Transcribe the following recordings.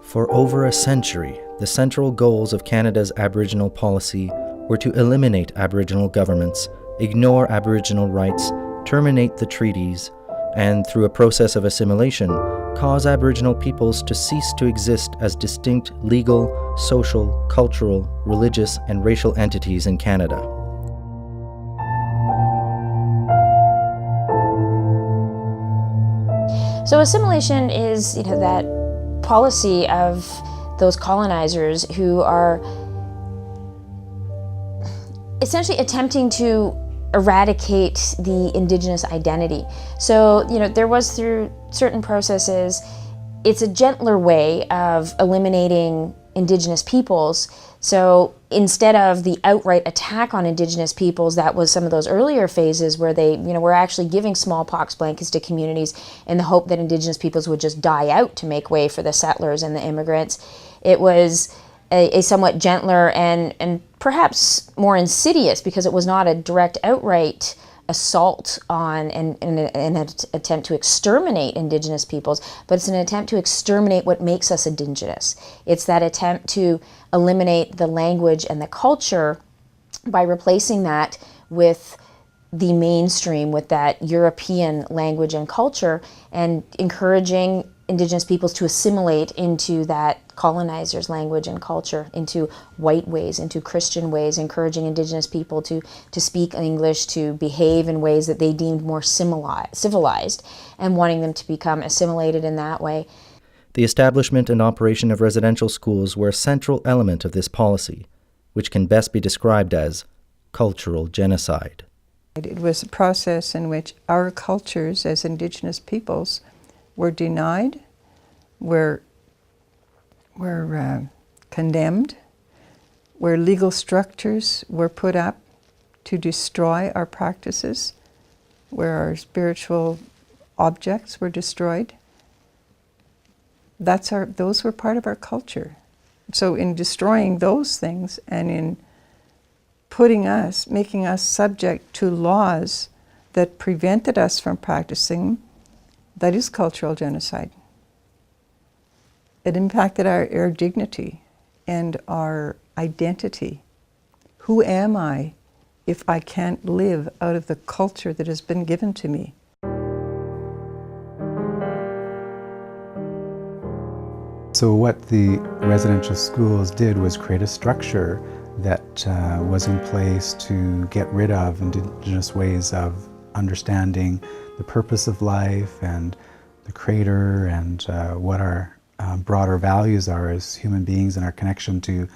For over a century, the central goals of Canada's Aboriginal policy were to eliminate Aboriginal governments, ignore Aboriginal rights, terminate the treaties, and through a process of assimilation, cause Aboriginal peoples to cease to exist as distinct legal, social, cultural, religious, and racial entities in Canada. So assimilation is, that policy of those colonizers who are essentially attempting to eradicate the Indigenous identity. So, there was through certain processes, it's a gentler way of eliminating Indigenous peoples. So instead of the outright attack on Indigenous peoples, that was some of those earlier phases where they, were actually giving smallpox blankets to communities in the hope that Indigenous peoples would just die out to make way for the settlers and the immigrants. It was a somewhat gentler and perhaps more insidious, because it was not a direct outright assault on an attempt to exterminate Indigenous peoples, but it's an attempt to exterminate what makes us Indigenous. It's that attempt to eliminate the language and the culture by replacing that with the mainstream, with that European language and culture, and encouraging Indigenous peoples to assimilate into that colonizers' language and culture, into white ways, into Christian ways, encouraging Indigenous people to speak English, to behave in ways that they deemed more civilized, and wanting them to become assimilated in that way. The establishment and operation of residential schools were a central element of this policy, which can best be described as cultural genocide. It was a process in which our cultures as Indigenous peoples were denied, were condemned, where legal structures were put up to destroy our practices, where our spiritual objects were destroyed. Those were part of our culture. So in destroying those things and in making us subject to laws that prevented us from practicing, that is cultural genocide. It impacted our dignity and our identity. Who am I if I can't live out of the culture that has been given to me? So what the residential schools did was create a structure that was in place to get rid of Indigenous ways of understanding the purpose of life and the Creator and what our broader values are as human beings and our connection to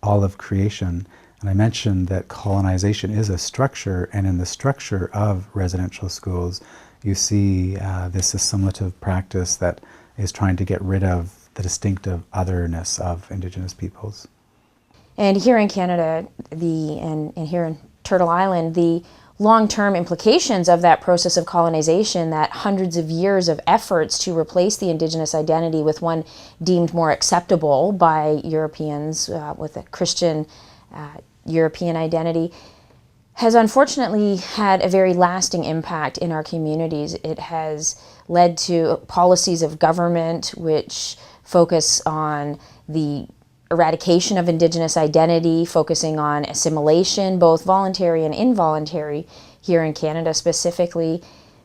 all of creation. And I mentioned that colonization is a structure, and in the structure of residential schools you see this assimilative practice that is trying to get rid of the distinctive otherness of Indigenous peoples. And here in Canada, and here in Turtle Island, the long-term implications of that process of colonization, that hundreds of years of efforts to replace the Indigenous identity with one deemed more acceptable by Europeans, with a Christian European identity, has unfortunately had a very lasting impact in our communities. It has led to policies of government which focus on the eradication of Indigenous identity, focusing on assimilation, both voluntary and involuntary, here in Canada specifically,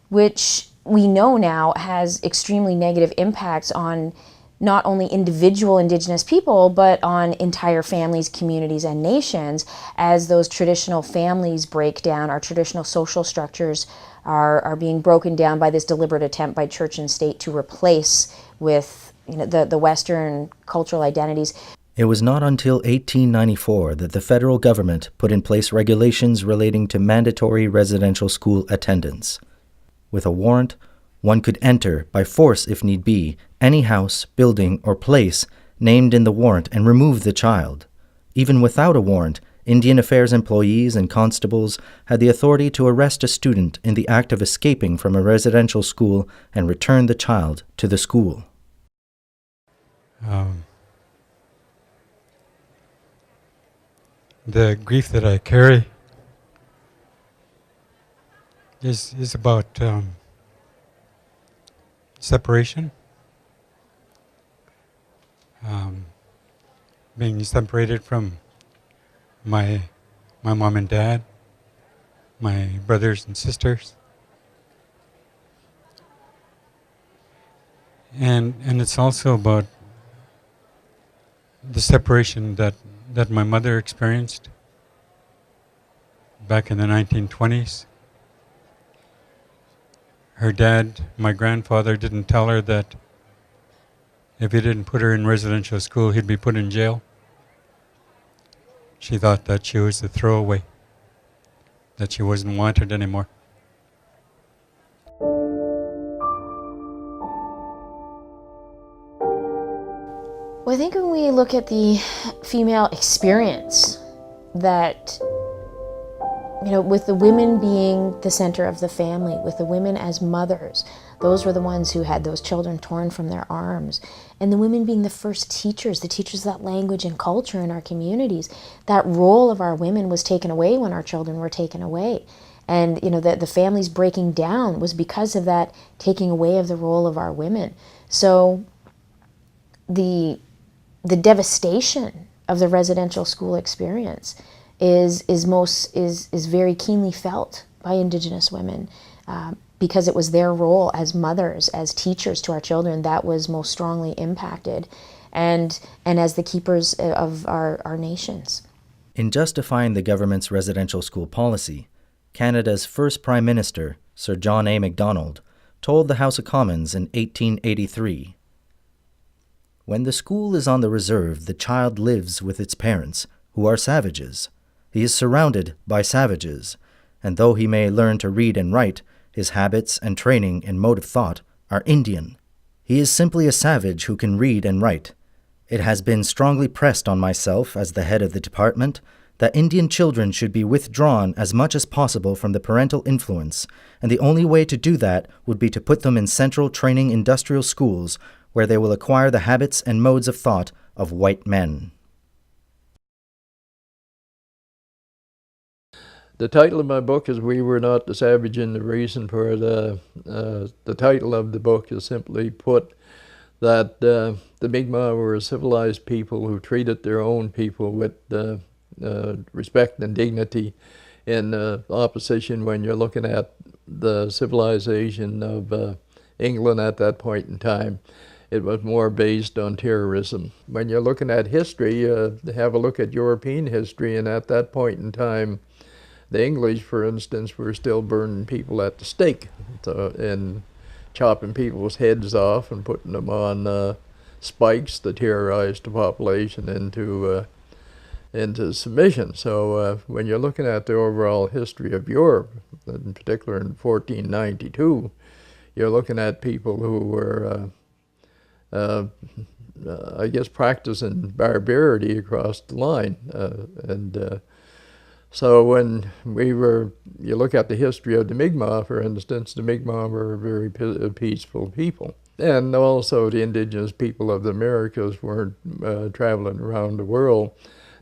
which we know now has extremely negative impacts on not only individual Indigenous people, but on entire families, communities, and nations, as those traditional families break down. Our traditional social structures are being broken down by this deliberate attempt by church and state to replace with the Western cultural identities. It was not until 1894 that the federal government put in place regulations relating to mandatory residential school attendance. With a warrant, one could enter, by force if need be, any house, building, or place named in the warrant and remove the child. Even without a warrant, Indian Affairs employees and constables had the authority to arrest a student in the act of escaping from a residential school and return the child to the school. The grief that I carry is about separation. being separated from my mom and dad, my brothers and sisters. And it's also about the separation that my mother experienced back in the 1920s. Her dad, my grandfather, didn't tell her that if he didn't put her in residential school, he'd be put in jail. She thought that she was a throwaway, that she wasn't wanted anymore. Well, I think when we look at the female experience, that, with the women being the center of the family, with the women as mothers, those were the ones who had those children torn from their arms, and the women being the first teachers, the teachers of that language and culture in our communities. That role of our women was taken away when our children were taken away. And, the families breaking down was because of that taking away of the role of our women. So the devastation of the residential school experience is very keenly felt by Indigenous women, because it was their role as mothers, as teachers to our children, that was most strongly impacted, and as the keepers of our nations. In justifying the government's residential school policy, Canada's first Prime Minister, Sir John A. Macdonald, told the House of Commons in 1883, "When the school is on the reserve, the child lives with its parents, who are savages. He is surrounded by savages, and though he may learn to read and write, his habits and training and mode of thought are Indian. He is simply a savage who can read and write. It has been strongly pressed on myself, as the head of the department, that Indian children should be withdrawn as much as possible from the parental influence, and the only way to do that would be to put them in central training industrial schools where they will acquire the habits and modes of thought of white men." The title of my book is "We Were Not the Savage," and the reason for the title of the book is simply put that the Mi'kmaq were a civilized people who treated their own people with respect and dignity, in opposition when you're looking at the civilization of England at that point in time. It was more based on terrorism. When you're looking at history, have a look at European history, and at that point in time, the English, for instance, were still burning people at the stake, and chopping people's heads off and putting them on spikes to terrorize the population into submission. So when you're looking at the overall history of Europe, in particular in 1492, you're looking at people who were, practicing barbarity across the line, so when you look at the history of the Mi'kmaq, for instance, the Mi'kmaq were a very peaceful people. And also the indigenous people of the Americas weren't traveling around the world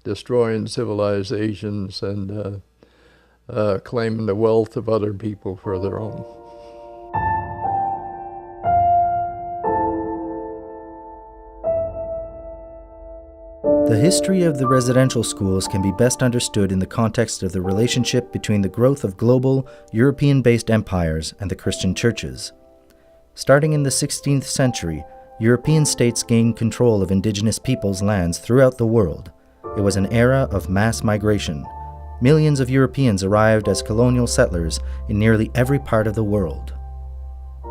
destroying civilizations and claiming the wealth of other people for their own. The history of the residential schools can be best understood in the context of the relationship between the growth of global, European-based empires and the Christian churches. Starting in the 16th century, European states gained control of indigenous peoples' lands throughout the world. It was an era of mass migration. Millions of Europeans arrived as colonial settlers in nearly every part of the world.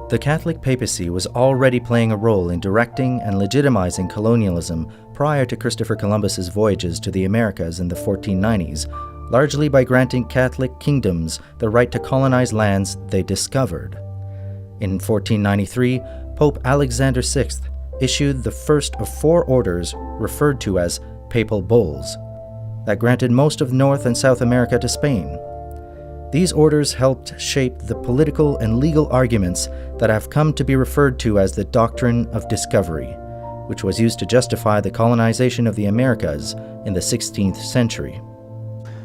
The Catholic papacy was already playing a role in directing and legitimizing colonialism prior to Christopher Columbus's voyages to the Americas in the 1490s, largely by granting Catholic kingdoms the right to colonize lands they discovered. In 1493, Pope Alexander VI issued the first of 4 orders referred to as papal bulls that granted most of North and South America to Spain. These orders helped shape the political and legal arguments that have come to be referred to as the Doctrine of Discovery, which was used to justify the colonization of the Americas in the 16th century.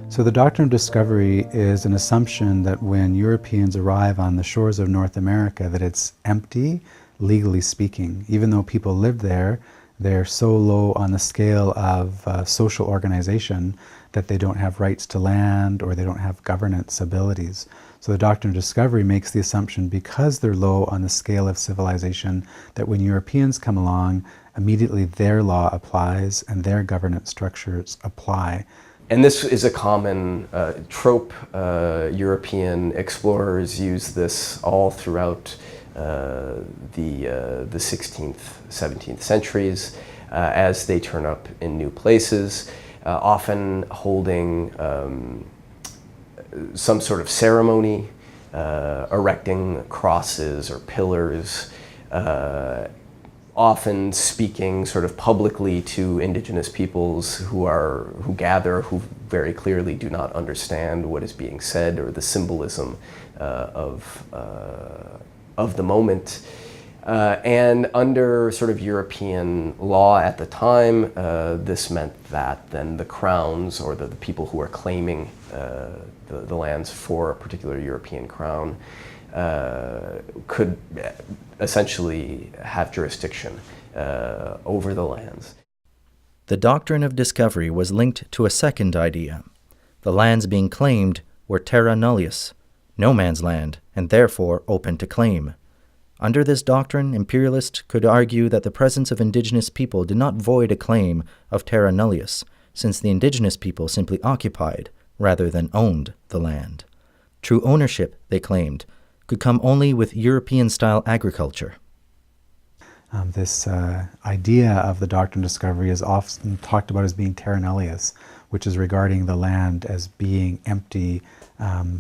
So the Doctrine of Discovery is an assumption that when Europeans arrive on the shores of North America, that it's empty, legally speaking. Even though people live there, They're so low on the scale of social organization that they don't have rights to land or they don't have governance abilities. So the Doctrine of Discovery makes the assumption, because they're low on the scale of civilization, that when Europeans come along, immediately their law applies and their governance structures apply. And this is a common trope. European explorers use this all throughout the 16th, 17th centuries as they turn up in new places, often holding some sort of ceremony, erecting crosses or pillars, often speaking sort of publicly to indigenous peoples who gather, who very clearly do not understand what is being said or the symbolism of the moment. And under sort of European law at the time, this meant that then the crowns, or the people who are claiming the lands for a particular European crown, could essentially have jurisdiction over the lands. The Doctrine of Discovery was linked to a second idea. The lands being claimed were terra nullius, no man's land, and therefore open to claim. Under this doctrine, imperialists could argue that the presence of indigenous people did not void a claim of terra nullius, since the indigenous people simply occupied, rather than owned, the land. True ownership, they claimed, could come only with European-style agriculture. This idea of the Doctrine of Discovery is often talked about as being terra nullius, which is regarding the land as being empty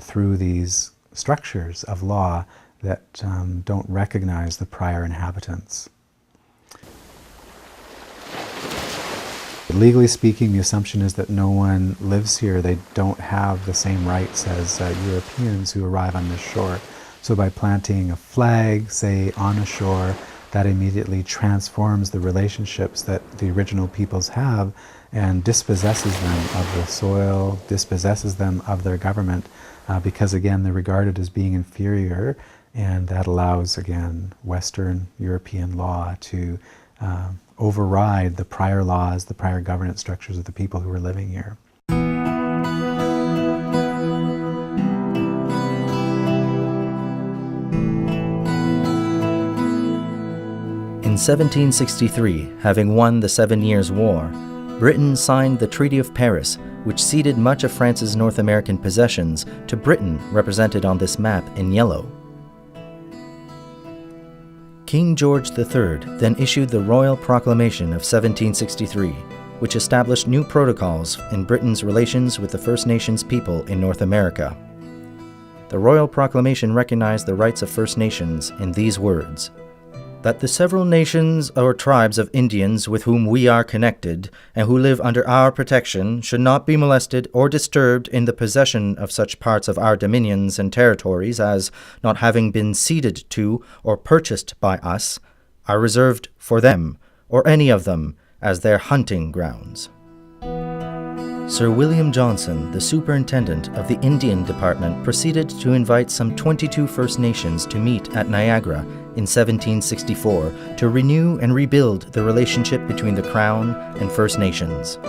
through these structures of law that don't recognize the prior inhabitants. Legally speaking, the assumption is that no one lives here. They don't have the same rights as Europeans who arrive on this shore. So by planting a flag, say, on a shore, that immediately transforms the relationships that the original peoples have and dispossesses them of the soil, dispossesses them of their government, because again, they're regarded as being inferior, and that allows, again, Western European law to override the prior laws, the prior governance structures of the people who were living here. In 1763, having won the 7 Years' War, Britain signed the Treaty of Paris, which ceded much of France's North American possessions to Britain, represented on this map in yellow. King George III then issued the Royal Proclamation of 1763, which established new protocols in Britain's relations with the First Nations people in North America. The Royal Proclamation recognized the rights of First Nations in these words: that the several nations or tribes of Indians with whom we are connected and who live under our protection should not be molested or disturbed in the possession of such parts of our dominions and territories as, not having been ceded to or purchased by us, are reserved for them, or any of them, as their hunting grounds. Sir William Johnson, the superintendent of the Indian Department, proceeded to invite some 22 First Nations to meet at Niagara in 1764 to renew and rebuild the relationship between the Crown and First Nations.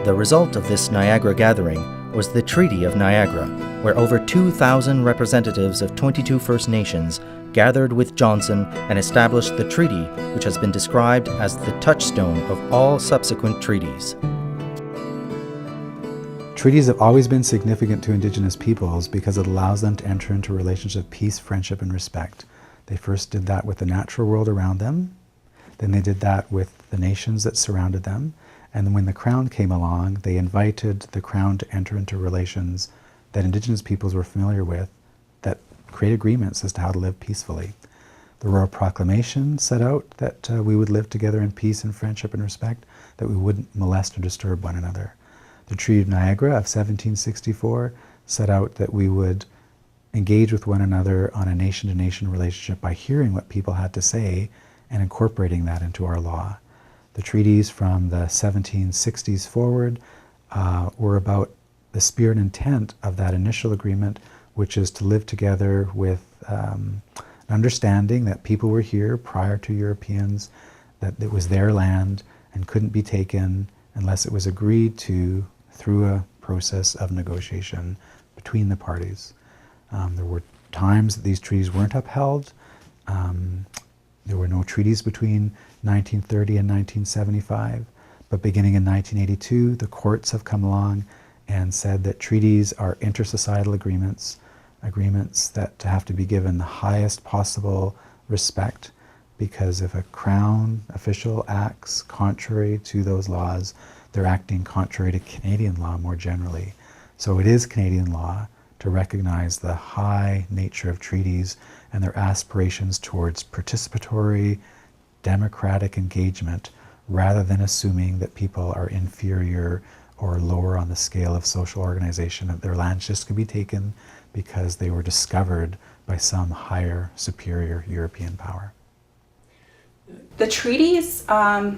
The result of this Niagara gathering was the Treaty of Niagara, where over 2,000 representatives of 22 First Nations gathered with Johnson and established the treaty, which has been described as the touchstone of all subsequent treaties. Treaties have always been significant to Indigenous peoples because it allows them to enter into relations of peace, friendship, and respect. They first did that with the natural world around them, then they did that with the nations that surrounded them, and then when the Crown came along, they invited the Crown to enter into relations that Indigenous peoples were familiar with that create agreements as to how to live peacefully. The Royal Proclamation set out that we would live together in peace and friendship and respect, that we wouldn't molest or disturb one another. The Treaty of Niagara of 1764 set out that we would engage with one another on a nation-to-nation relationship by hearing what people had to say and incorporating that into our law. The treaties from the 1760s forward were about the spirit and intent of that initial agreement, which is to live together with an understanding that people were here prior to Europeans, that it was their land, and couldn't be taken unless it was agreed to through a process of negotiation between the parties. There were times that these treaties weren't upheld. There were no treaties between 1930 and 1975, but beginning in 1982, the courts have come along and said that treaties are intersocietal agreements, agreements that have to be given the highest possible respect, because if a Crown official acts contrary to those laws, they're acting contrary to Canadian law more generally. So it is Canadian law to recognize the high nature of treaties and their aspirations towards participatory, democratic engagement, rather than assuming that people are inferior or lower on the scale of social organization, that their lands just could be taken because they were discovered by some higher, superior European power. The treaties are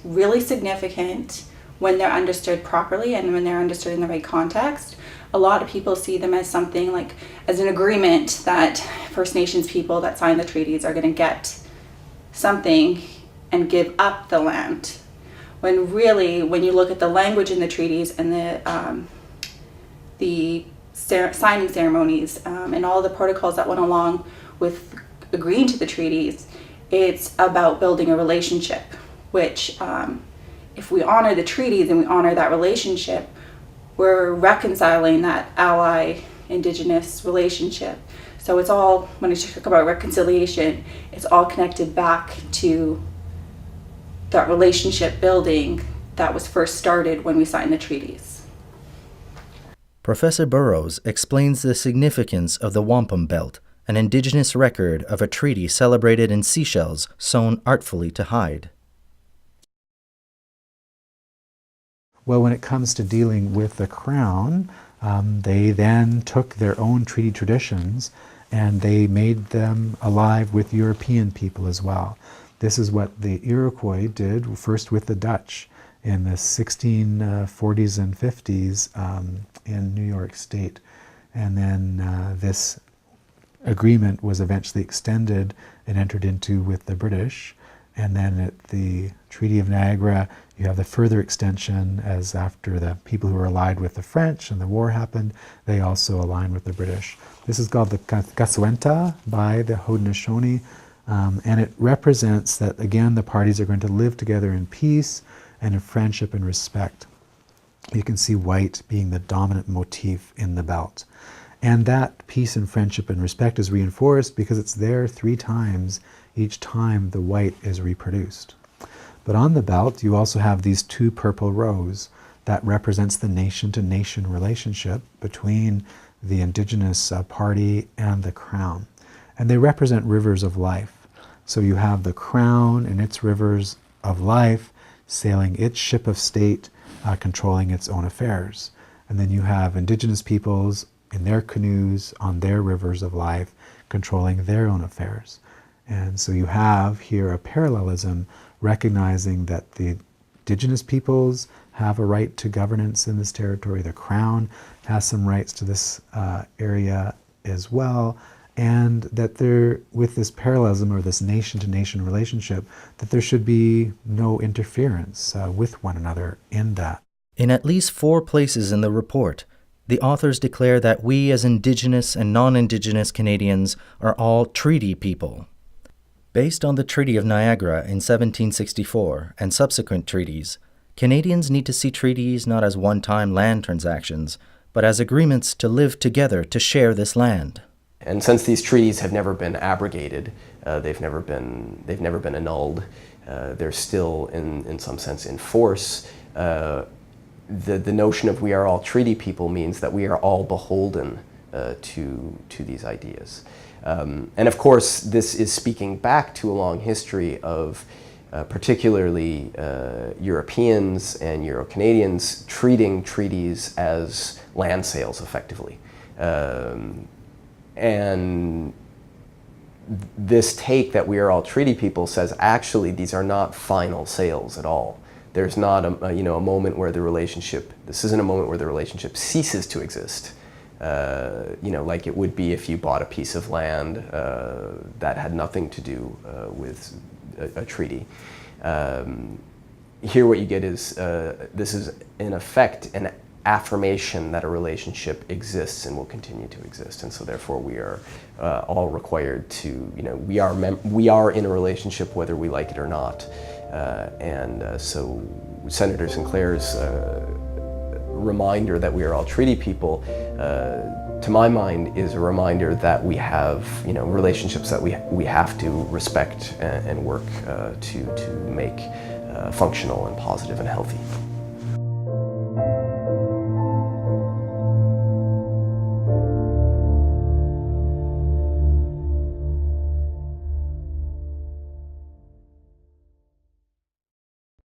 really significant when they're understood properly and when they're understood in the right context. A lot of people see them as something like, as an agreement that First Nations people that sign the treaties are going to get something and give up the land. When really, when you look at the language in the treaties and the signing ceremonies and all the protocols that went along with agreeing to the treaties, it's about building a relationship, which if we honor the treaties and we honor that relationship, we're reconciling that ally-Indigenous relationship. So it's all, when I talk about reconciliation, it's all connected back to that relationship building that was first started when we signed the treaties. Professor Burrows explains the significance of the Wampum Belt, an Indigenous record of a treaty celebrated in seashells sewn artfully to hide. Well, when it comes to dealing with the Crown, they then took their own treaty traditions and they made them alive with European people as well. This is what the Iroquois did first with the Dutch in the 1640s and 50s in New York State. And then this agreement was eventually extended and entered into with the British. And then at the Treaty of Niagara, you have the further extension, as after the people who were allied with the French and the war happened, they also aligned with the British. This is called the Kaswenta by the Haudenosaunee, and it represents that, again, the parties are going to live together in peace and in friendship and respect. You can see white being the dominant motif in the belt. And that peace and friendship and respect is reinforced because it's there 3 times each time the white is reproduced. But on the belt, you also have these 2 purple rows that represents the nation-to-nation relationship between the Indigenous party and the Crown. And they represent rivers of life. So you have the Crown and its rivers of life sailing its ship of state, controlling its own affairs. And then you have Indigenous peoples in their canoes on their rivers of life, controlling their own affairs. And so you have here a parallelism, recognizing that the Indigenous peoples have a right to governance in this territory. The Crown has some rights to this area as well, and that there, with this parallelism or this nation-to-nation relationship, that there should be no interference with one another in that. In at least 4 places in the report, the authors declare that we as Indigenous and non-Indigenous Canadians are all treaty people. Based on the Treaty of Niagara in 1764 and subsequent treaties, Canadians need to see treaties not as one-time land transactions, but as agreements to live together to share this land. And since these treaties have never been abrogated, they've never been annulled, they're still in some sense in force. The notion of we are all treaty people means that we are all beholden to these ideas. And of course, this is speaking back to a long history of particularly Europeans and Euro-Canadians treating treaties as land sales effectively. And this take that we are all treaty people says actually these are not final sales at all. There's not a moment where the relationship, this isn't a moment where the relationship ceases to exist. Like it would be if you bought a piece of land that had nothing to do with a treaty. here what you get is, this is in effect an affirmation that a relationship exists and will continue to exist, and so therefore we are all required to, we are in a relationship whether we like it or not, so Senator Sinclair's reminder that we are all treaty people, to my mind, is a reminder that we have, relationships that we have to respect and work to make functional and positive and healthy.